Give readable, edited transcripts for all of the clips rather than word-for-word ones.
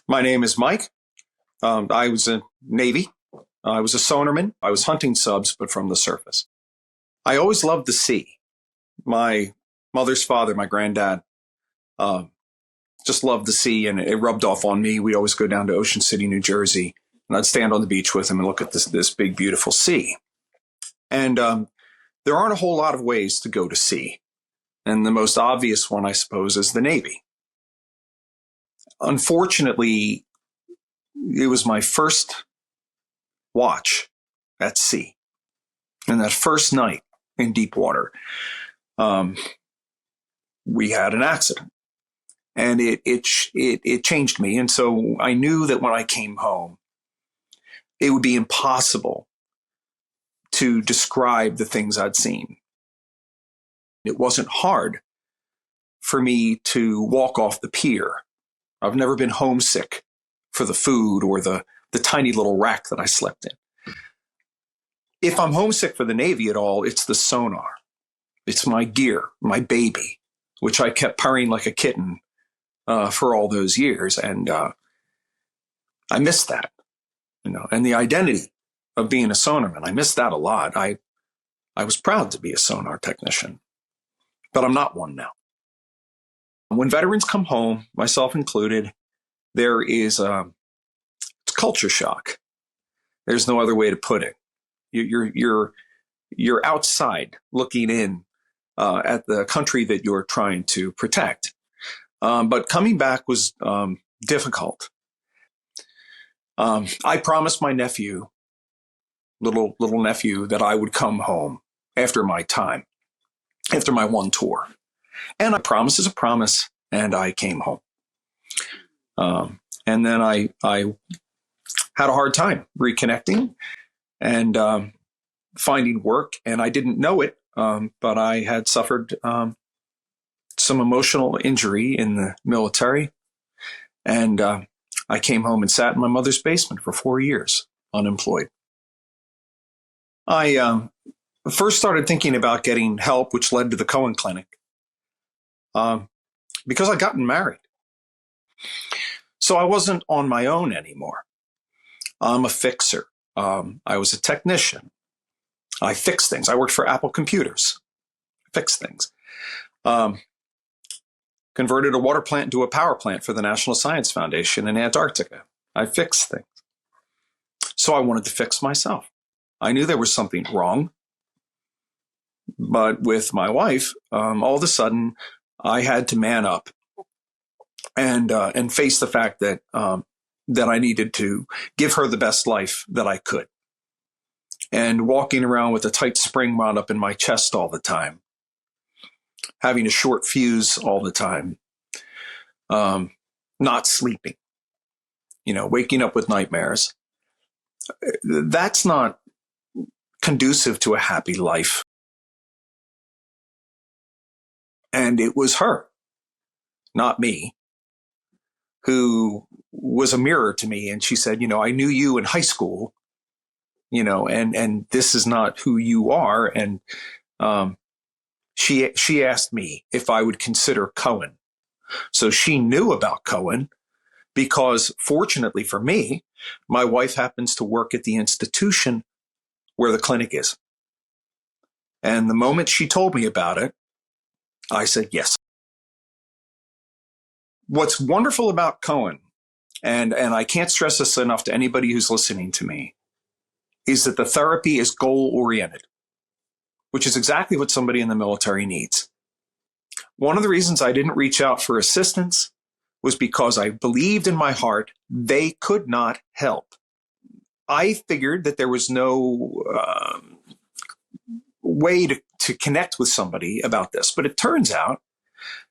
My name is Mike. I was in Navy. I was a sonarman. I was hunting subs, but from the surface. I always loved the sea. My mother's father, my granddad, uh, just loved the sea, and it rubbed off on me. We'd always go down to Ocean City, New Jersey, and I'd stand on the beach with him and look at this big, beautiful sea. And there aren't a whole lot of ways to go to sea. And the most obvious one, I suppose, is the Navy. Unfortunately, it was my first watch at sea. And that first night in deep water, we had an accident, and it changed me. And so I knew that when I came home, it would be impossible to describe the things I'd seen. It wasn't hard for me to walk off the pier. I've never been homesick for the food or the tiny little rack that I slept in. If I'm homesick for the Navy at all, it's the sonar. It's my gear, my baby, which I kept purring like a kitten for all those years. And I missed that, and the identity of being a sonarman. I missed that a lot. I was proud to be a sonar technician, but I'm not one now. When veterans come home, myself included, there is it's culture shock. There's no other way to put it. You're outside looking in at the country that you're trying to protect. But coming back was difficult. I promised my nephew, little nephew, that I would come home after my time, after my one tour. And a promise is a promise, and I came home. And then I had a hard time reconnecting and finding work, and I didn't know it, but I had suffered some emotional injury in the military, and I came home and sat in my mother's basement for 4 years, unemployed. I first started thinking about getting help, which led to the Cohen Clinic, because I'd gotten married. So I wasn't on my own anymore. I'm a fixer. I was a technician. I fixed things. I worked for Apple Computers. Fixed things. Converted a water plant into a power plant for the National Science Foundation in Antarctica. I fixed things. So I wanted to fix myself. I knew there was something wrong. But with my wife, all of a sudden, I had to man up and face the fact that that I needed to give her the best life that I could. And walking around with a tight spring wound up in my chest all the time, having a short fuse all the time, not sleeping, waking up with nightmares. That's not conducive to a happy life. And it was her, not me, who was a mirror to me. And she said, I knew you in high school, and this is not who you are. And she asked me if I would consider Cohen. So she knew about Cohen because, fortunately for me, my wife happens to work at the institution where the clinic is. And the moment she told me about it, I said yes. What's wonderful about Cohen, and I can't stress this enough to anybody who's listening to me, is that the therapy is goal-oriented, which is exactly what somebody in the military needs. One of the reasons I didn't reach out for assistance was because I believed in my heart they could not help. I figured that there was no way to connect with somebody about this, but it turns out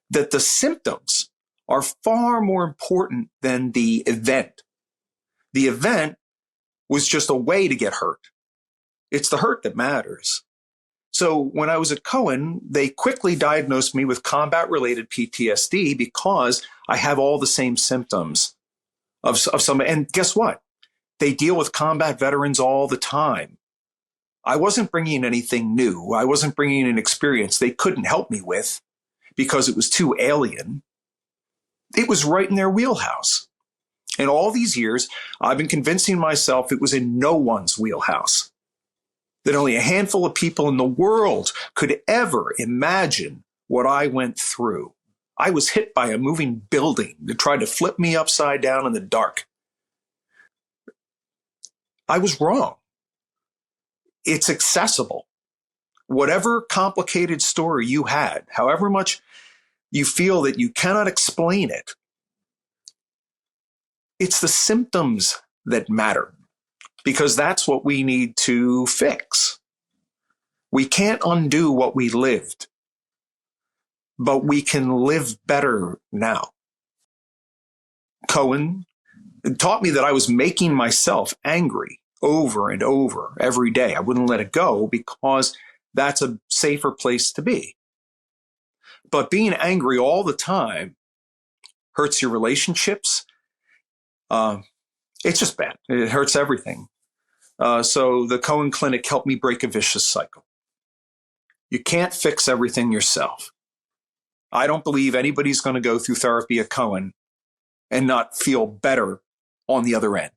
that the symptoms are far more important than the event. The event was just a way to get hurt. It's the hurt that matters. So when I was at Cohen, they quickly diagnosed me with combat-related PTSD because I have all the same symptoms of some. And guess what? They deal with combat veterans all the time. I wasn't bringing anything new. I wasn't bringing an experience they couldn't help me with because it was too alien. It was right in their wheelhouse. And all these years, I've been convincing myself it was in no one's wheelhouse, that only a handful of people in the world could ever imagine what I went through. I was hit by a moving building that tried to flip me upside down in the dark. I was wrong. It's accessible. Whatever complicated story you had, however much you feel that you cannot explain it, it's the symptoms that matter, because that's what we need to fix. We can't undo what we lived, but we can live better now. Cohen taught me that I was making myself angry over and over every day. I wouldn't let it go because that's a safer place to be. But being angry all the time hurts your relationships. It's just bad. It hurts everything. So the Cohen Clinic helped me break a vicious cycle. You can't fix everything yourself. I don't believe anybody's going to go through therapy at Cohen and not feel better on the other end.